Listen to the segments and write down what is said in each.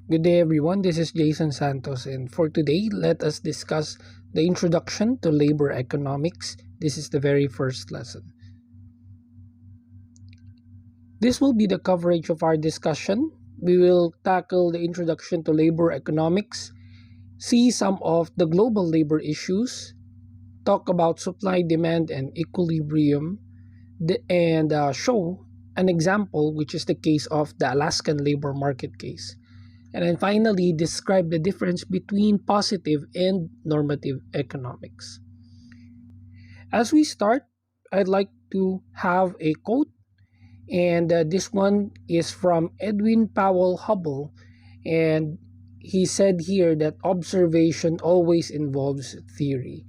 Good day, everyone. This is Jason Santos, and for today, let us discuss the introduction to labor economics. This is the very first lesson. This will be the coverage of our discussion. We will tackle the introduction to labor economics, see some of the global labor issues, talk about supply, demand, and equilibrium, and show an example, which is the case of the Alaskan labor market case. And then finally, describe the difference between positive and normative economics. As we start, I'd like to have a quote, and this one is from Edwin Powell Hubble. And he said here that observation always involves theory.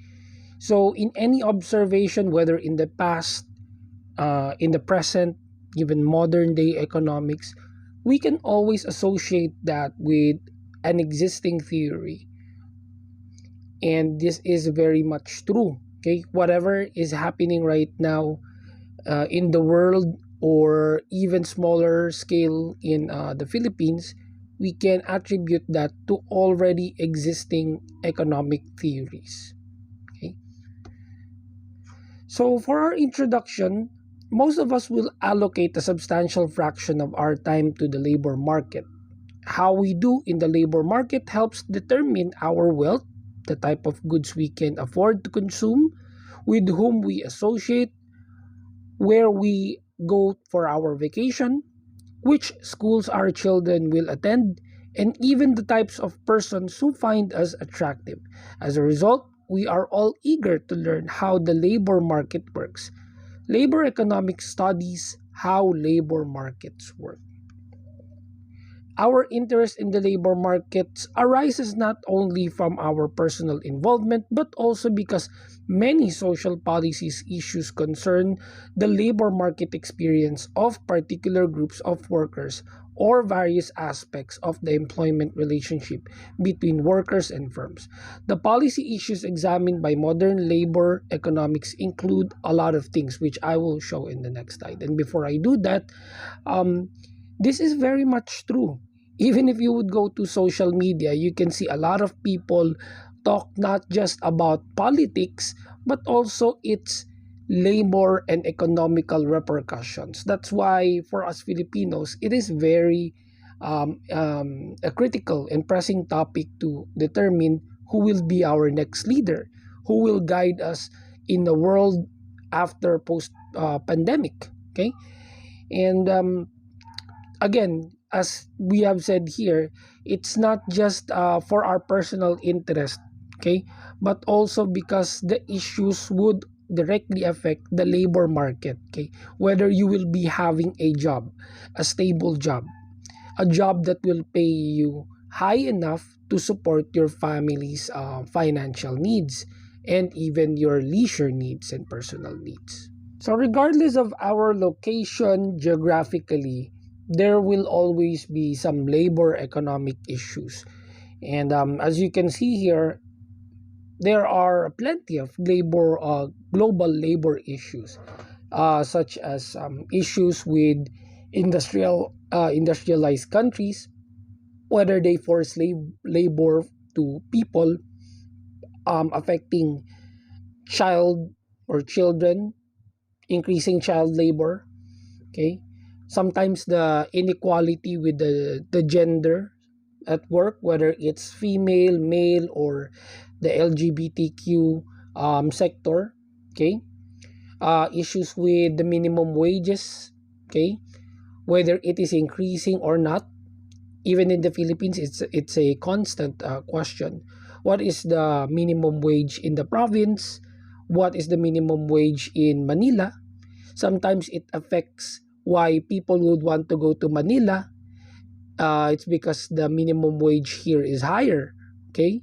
So, in any observation, whether in the past, in the present, even modern day economics, we can always associate that with an existing theory. And this is very much true. Okay, whatever is happening right now in the world, or even smaller scale in the Philippines, we can attribute that to already existing economic theories. Okay, so for our introduction, most of us will allocate a substantial fraction of our time to the labor market. How we do in the labor market helps determine our wealth, the type of goods we can afford to consume, with whom we associate, where we go for our vacation, which schools our children will attend, and even the types of persons who find us attractive. As a result, we are all eager to learn how the labor market works. Labor economics studies how labor markets work. Our interest in the labor markets arises not only from our personal involvement, but also because many social policies issues concern the labor market experience of particular groups of workers or various aspects of the employment relationship between workers and firms. The policy issues examined by modern labor economics include a lot of things, which I will show in the next slide. And before I do that, um, this is very much true. Even if you would go to social media, you can see a lot of people talk not just about politics, but also its labor and economical repercussions. That's why for us Filipinos, it is very a critical and pressing topic to determine who will be our next leader, who will guide us in the world after post pandemic. Okay, and again, as we have said here, it's not just for our personal interest, okay, but also because the issues would directly affect the labor market, okay, whether you will be having a job, a stable job, a job that will pay you high enough to support your family's financial needs and even your leisure needs and personal needs. So, regardless of our location geographically, there will always be some labor economic issues. And as you can see here, there are plenty of global labor issues, such as issues with industrialized countries, whether they force labor to people, affecting child or children, increasing child labor. Okay, sometimes the inequality with the gender at work, whether it's female, male, or the LGBTQ sector. Okay, issues with the minimum wages. Okay, whether it is increasing or not. Even in the Philippines, it's a constant question. What is the minimum wage in the province? What is the minimum wage in Manila? Sometimes it affects why people would want to go to Manila. It's because the minimum wage here is higher. Okay,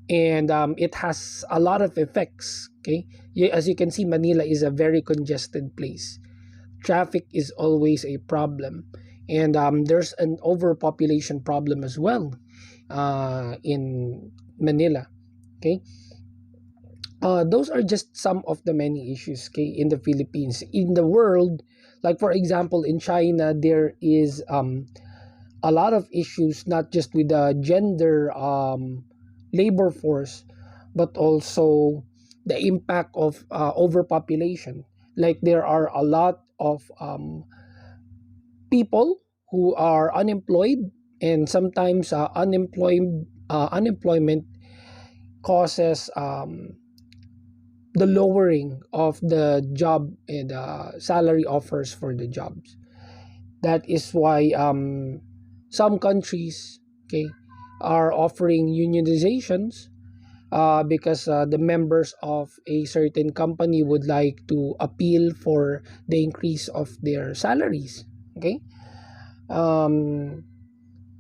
and it has a lot of effects. Okay, as you can see, Manila is a very congested place. Traffic is always a problem, and there's an overpopulation problem as well in Manila. Okay, those are just some of the many issues, okay, in the Philippines. In the world, like for example, in China, there is a lot of issues, not just with the gender labor force, but also the impact of overpopulation. Like there are a lot of people who are unemployed, and sometimes unemployment causes the lowering of the job and salary offers for the jobs. That is why some countries, okay, are offering unionizations, because the members of a certain company would like to appeal for the increase of their salaries. Okay. Um,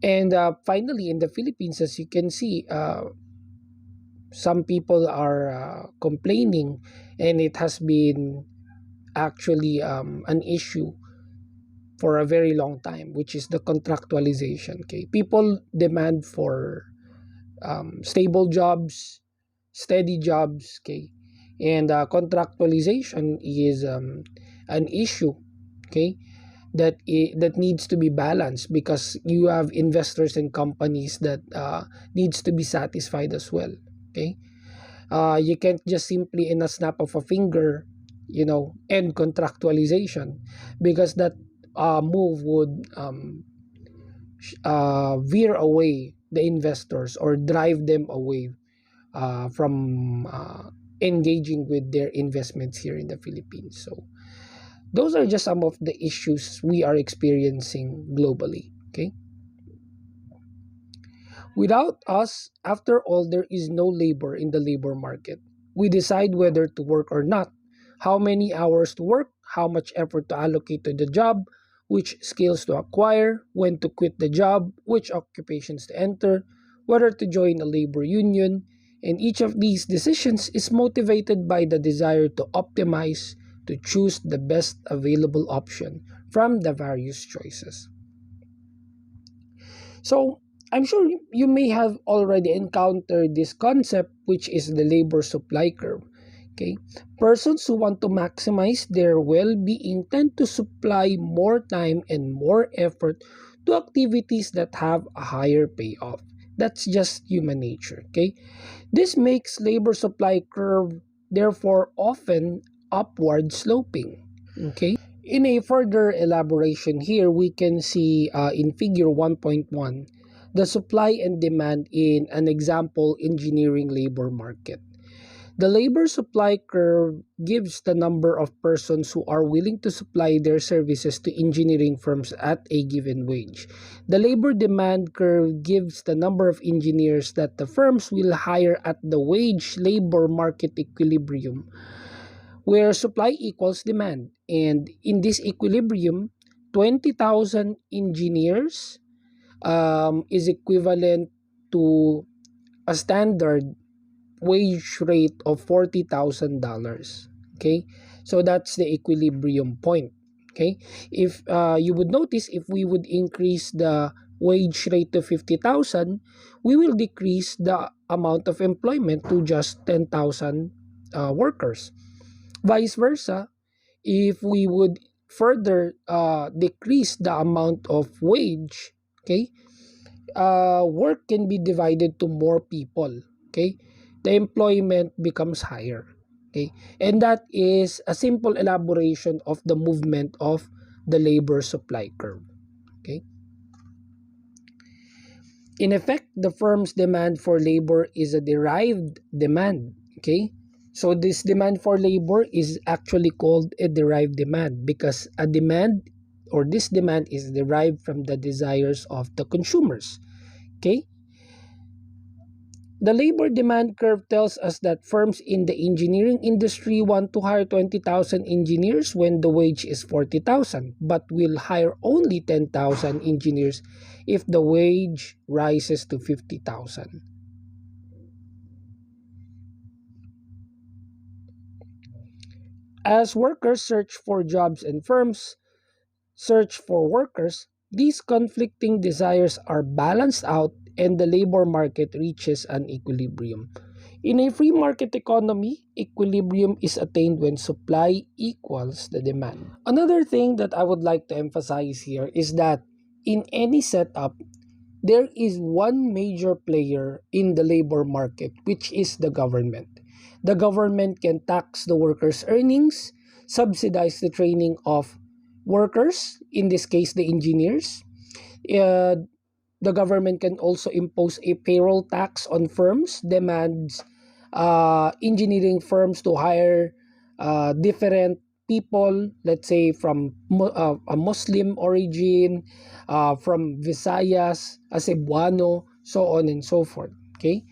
and finally, in the Philippines, as you can see, some people are complaining, and it has been actually an issue for a very long time, which is the contractualization. Okay, people demand for stable jobs, steady jobs. Okay, and contractualization is an issue. Okay, that needs to be balanced, because you have investors and companies that needs to be satisfied as well. Okay, you can't just simply in a snap of a finger, end contractualization, because that move would veer away the investors or drive them away from engaging with their investments here in the Philippines. So those are just some of the issues we are experiencing globally. Okay. Without us, after all, there is no labor in the labor market. We decide whether to work or not, how many hours to work, how much effort to allocate to the job, which skills to acquire, when to quit the job, which occupations to enter, whether to join a labor union, and each of these decisions is motivated by the desire to optimize, to choose the best available option from the various choices. So, I'm sure you may have already encountered this concept, which is the labor supply curve. Okay, persons who want to maximize their well-being tend to supply more time and more effort to activities that have a higher payoff. That's just human nature. Okay, this makes labor supply curve therefore often upward sloping. Okay, in a further elaboration here, we can see in figure 1.1 the supply and demand in an example engineering labor market. The labor supply curve gives the number of persons who are willing to supply their services to engineering firms at a given wage. The labor demand curve gives the number of engineers that the firms will hire at the wage labor market equilibrium, where supply equals demand. And in this equilibrium, 20,000 engineers is equivalent to a standard wage rate of $40,000. Okay, so that's the equilibrium point. Okay, if you would notice, if we would increase the wage rate to 50,000, we will decrease the amount of employment to just 10,000 workers. Vice versa, if we would further decrease the amount of wage, okay, work can be divided to more people. Okay, the employment becomes higher. Okay, and that is a simple elaboration of the movement of the labor supply curve. Okay, in effect, the firm's demand for labor is a derived demand. Okay, so this demand for labor is actually called a derived demand, because a demand, or this demand, is derived from the desires of the consumers. Okay, the labor demand curve tells us that firms in the engineering industry want to hire 20,000 engineers when the wage is 40,000, but will hire only 10,000 engineers if the wage rises to 50,000. As workers search for jobs and firms search for workers, these conflicting desires are balanced out and the labor market reaches an equilibrium. In a free market economy, equilibrium is attained when supply equals the demand. Another thing that I would like to emphasize here is that in any setup, there is one major player in the labor market, which is the government. The government can tax the workers' earnings, subsidize the training of workers, in this case, the engineers. Uh, the government can also impose a payroll tax on firms, demands engineering firms to hire different people, let's say from a Muslim origin, from Visayas, a Cebuano, so on and so forth. Okay,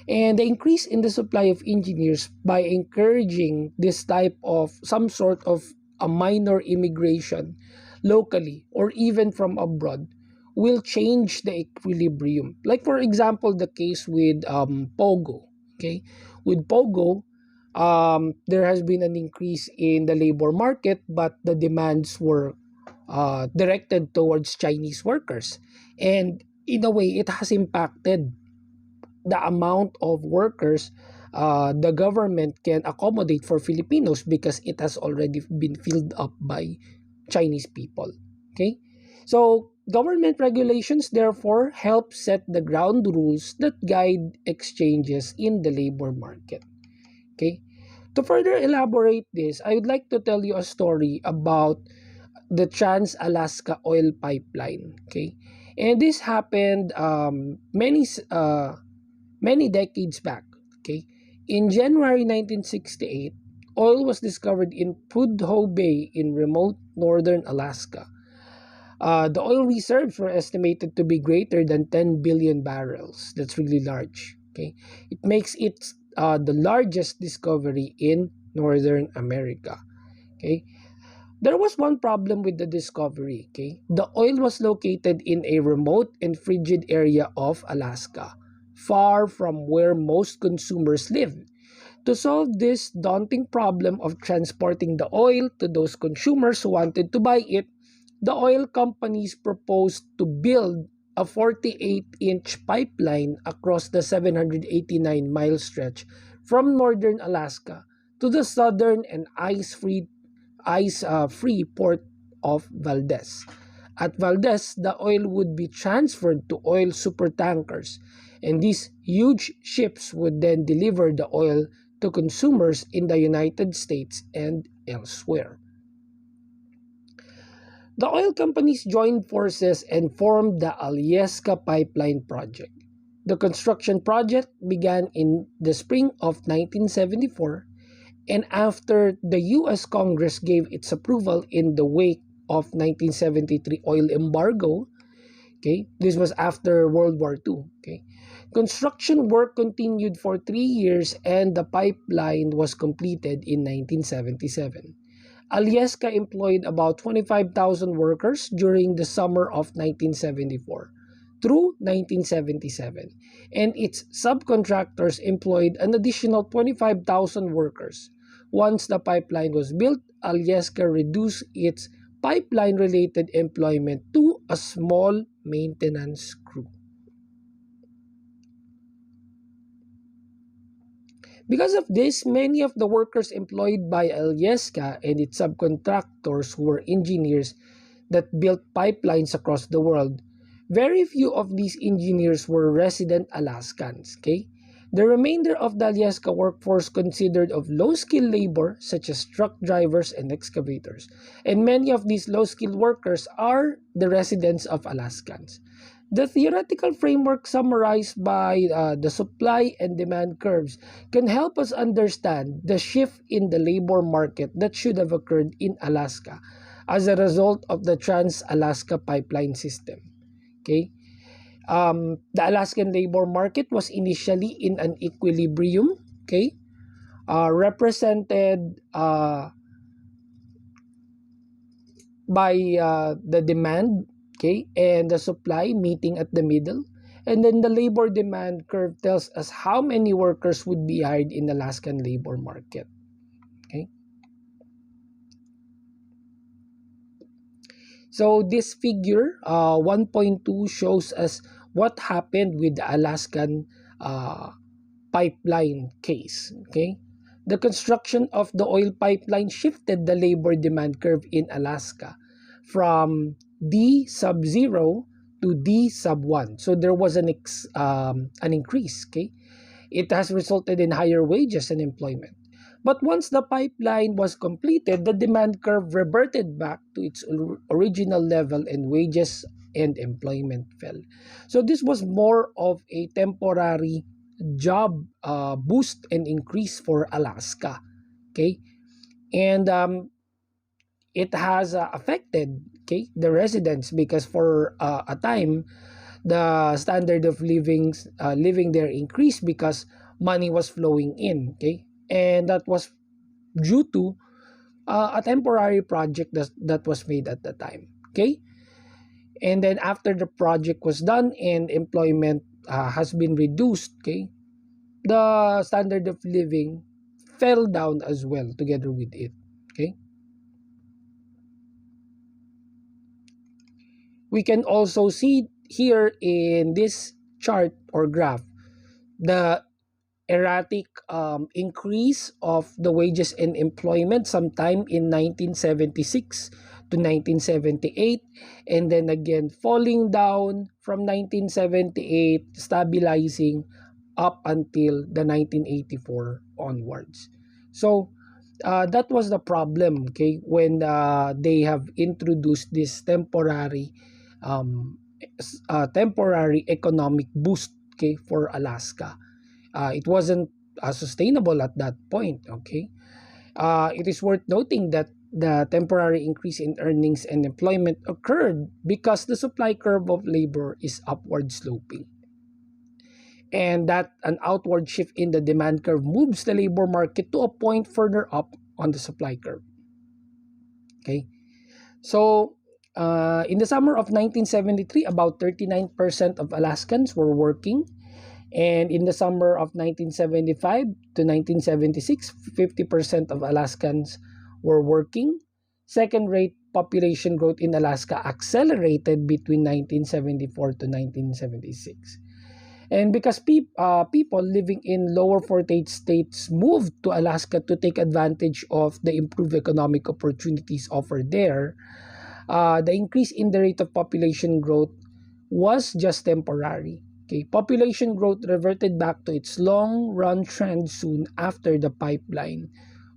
and the increase in the supply of engineers by encouraging this type of some sort of a minor immigration locally or even from abroad will change the equilibrium. Like for example, the case with Pogo. Okay, with Pogo, there has been an increase in the labor market, but the demands were directed towards Chinese workers, and in a way, it has impacted the amount of workers the government can accommodate for Filipinos because it has already been filled up by Chinese people. Okay, so government regulations therefore help set the ground rules that guide exchanges in the labor market. Okay, to further elaborate this, I would like to tell you a story about the Trans-Alaska Oil Pipeline. Okay, and this happened many decades back. Okay, in January 1968, oil was discovered in Pudhoe Bay in remote northern Alaska. The oil reserves were estimated to be greater than 10 billion barrels. That's really large. Okay, it makes it the largest discovery in Northern America. Okay, there was one problem with the discovery. Okay, the oil was located in a remote and frigid area of Alaska, far from where most consumers live. To solve this daunting problem of transporting the oil to those consumers who wanted to buy it, the oil companies proposed to build a 48-inch pipeline across the 789-mile stretch from northern Alaska to the southern and ice-free port of Valdez. At Valdez, the oil would be transferred to oil supertankers, and these huge ships would then deliver the oil to consumers in the United States and elsewhere. The oil companies joined forces and formed the Alyeska Pipeline Project. The construction project began in the spring of 1974, and after the US Congress gave its approval in the wake of 1973 oil embargo. Okay, this was after World War II. Okay, construction work continued for 3 years and the pipeline was completed in 1977. Alyeska employed about 25,000 workers during the summer of 1974 through 1977, and its subcontractors employed an additional 25,000 workers. Once the pipeline was built, Alyeska reduced its pipeline-related employment to a small maintenance crew. Because of this, many of the workers employed by Alyeska and its subcontractors who were engineers that built pipelines across the world, very few of these engineers were resident Alaskans. Okay? The remainder of the Alyeska workforce considered of low-skilled labor such as truck drivers and excavators. And many of these low-skilled workers are the residents of Alaskans. The theoretical framework summarized by the supply and demand curves can help us understand the shift in the labor market that should have occurred in Alaska as a result of the Trans-Alaska Pipeline System. Okay, the Alaskan labor market was initially in an equilibrium. Okay, represented by the demand, okay, and the supply meeting at the middle. And then the labor demand curve tells us how many workers would be hired in the Alaskan labor market. Okay. So this figure, 1.2, shows us what happened with the Alaskan pipeline case. Okay. The construction of the oil pipeline shifted the labor demand curve in Alaska from D sub 0 to D sub 1. So there was an increase. Okay, it has resulted in higher wages and employment. But once the pipeline was completed, the demand curve reverted back to its original level and wages and employment fell. So this was more of a temporary job boost and increase for Alaska. Okay, and it has affected, okay, the residents, because for a time the standard of living there increased because money was flowing in. Okay, and that was due to a temporary project that was made at the time. Okay, and then after the project was done and employment has been reduced, okay, the standard of living fell down as well together with it. Okay, we can also see here in this chart or graph the erratic increase of the wages and employment sometime in 1976 to 1978, and then again falling down from 1978, stabilizing up until the 1984 onwards. So that was the problem, okay, when they have introduced this temporary economic boost, okay, for Alaska. It wasn't sustainable at that point. Okay, it is worth noting that the temporary increase in earnings and employment occurred because the supply curve of labor is upward sloping, and that an outward shift in the demand curve moves the labor market to a point further up on the supply curve. Okay, so in the summer of 1973, about 39% of Alaskans were working. And in the summer of 1975 to 1976, 50% of Alaskans were working. Second rate population growth in Alaska accelerated between 1974 to 1976. And because people living in lower 48 states moved to Alaska to take advantage of the improved economic opportunities offered there, the increase in the rate of population growth was just temporary. Okay, population growth reverted back to its long-run trend soon after the pipeline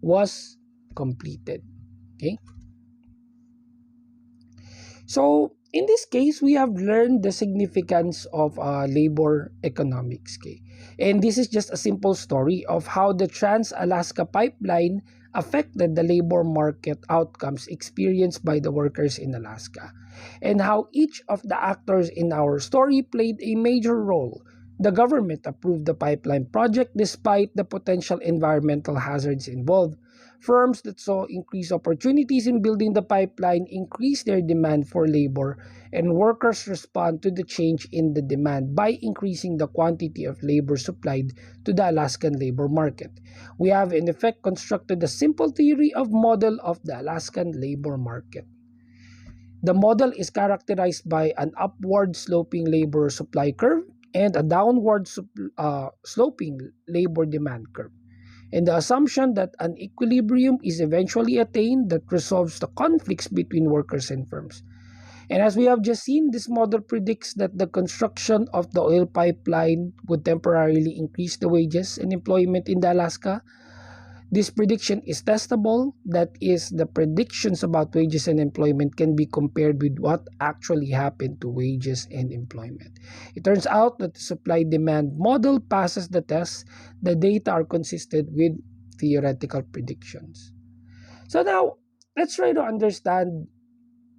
was completed. Okay, so in this case, we have learned the significance of labor economics. Okay, and this is just a simple story of how the Trans-Alaska Pipeline affected the labor market outcomes experienced by the workers in Alaska, and how each of the actors in our story played a major role. The government approved the pipeline project despite the potential environmental hazards involved. Firms that saw increased opportunities in building the pipeline increased their demand for labor, and workers respond to the change in the demand by increasing the quantity of labor supplied to the Alaskan labor market. We have in effect constructed a simple theory of model of the Alaskan labor market. The model is characterized by an upward sloping labor supply curve and a downward sloping labor demand curve, and the assumption that an equilibrium is eventually attained that resolves the conflicts between workers and firms. And as we have just seen, this model predicts that the construction of the oil pipeline would temporarily increase the wages and employment in the Alaska. This prediction is testable. That is, the predictions about wages and employment can be compared with what actually happened to wages and employment. It turns out that the supply-demand model passes the test. The data are consistent with theoretical predictions. So now, let's try to understand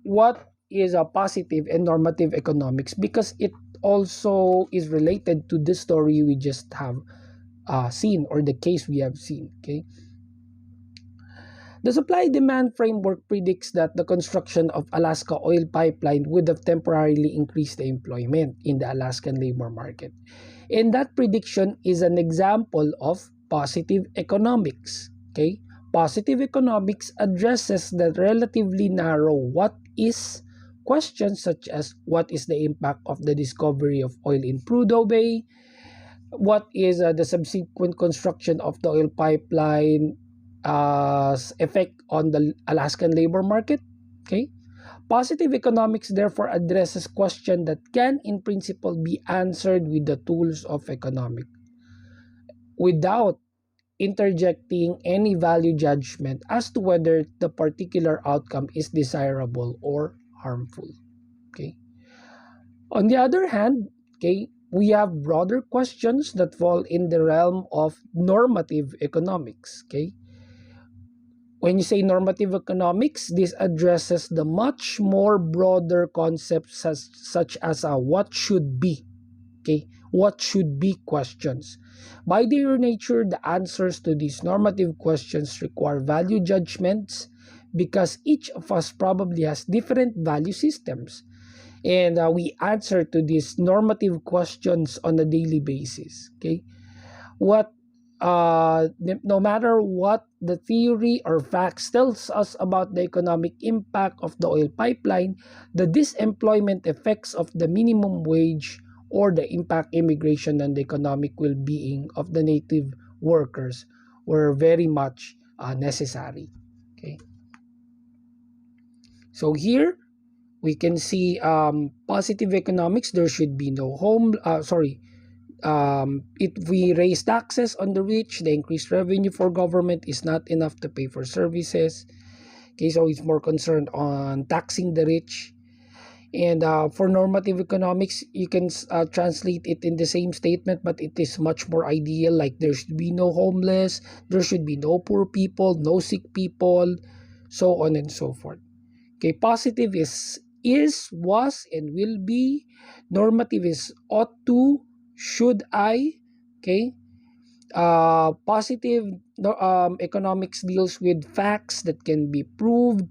what is a positive and normative economics, because it also is related to this story we just have seen, or the case we have seen. Okay, the supply-demand framework predicts that the construction of Alaska oil pipeline would have temporarily increased the employment in the Alaskan labor market. And that prediction is an example of positive economics. Okay? Positive economics addresses the relatively narrow what is questions, such as what is the impact of the discovery of oil in Prudhoe Bay, what is the subsequent construction of the oil pipeline effect on the Alaskan labor market. Okay, Positive economics therefore addresses questions that can in principle be answered with the tools of economic without interjecting any value judgment as to whether the particular outcome is desirable or harmful. Okay. On the other hand, okay, we have broader questions that fall in the realm of normative economics. Okay. When you say normative economics, this addresses the much more broader concepts such as what should be. Okay, what should be questions. By their nature, the answers to these normative questions require value judgments because each of us probably has different value systems. And we answer to these normative questions on a daily basis. Okay, what no matter what the theory or facts tells us about the economic impact of the oil pipeline, the disemployment effects of the minimum wage, or the impact immigration on the economic well-being of the native workers were very much necessary. Okay, so here we can see positive economics. There should be no home. If we raise taxes on the rich, the increased revenue for government is not enough to pay for services. Okay, so it's more concerned on taxing the rich. And for normative economics, you can translate it in the same statement, but it is much more ideal. Like there should be no homeless, there should be no poor people, no sick people, so on and so forth. Okay, positive is, was, and will be. Normative is ought to, should I. Okay. Positive economics deals with facts that can be proved.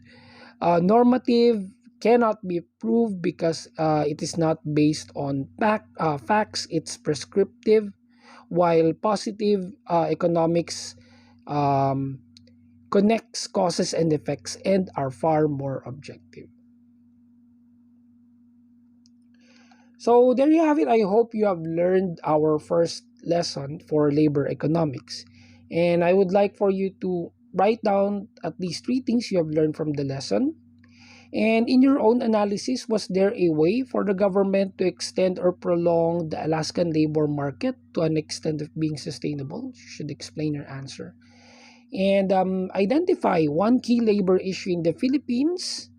Normative cannot be proved because it is not based on facts. It's prescriptive. While positive economics um, connects causes and effects and are far more objective. So there you have it. I hope you have learned our first lesson for labor economics. And I would like for you to write down at least three things you have learned from the lesson. And in your own analysis, was there a way for the government to extend or prolong the Alaskan labor market to an extent of being sustainable? You should explain your answer. And identify one key labor issue in the Philippines,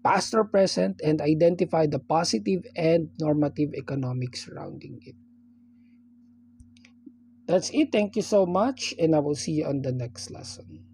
past or present, and identify the positive and normative economics surrounding it. That's it. Thank you so much, and I will see you on the next lesson.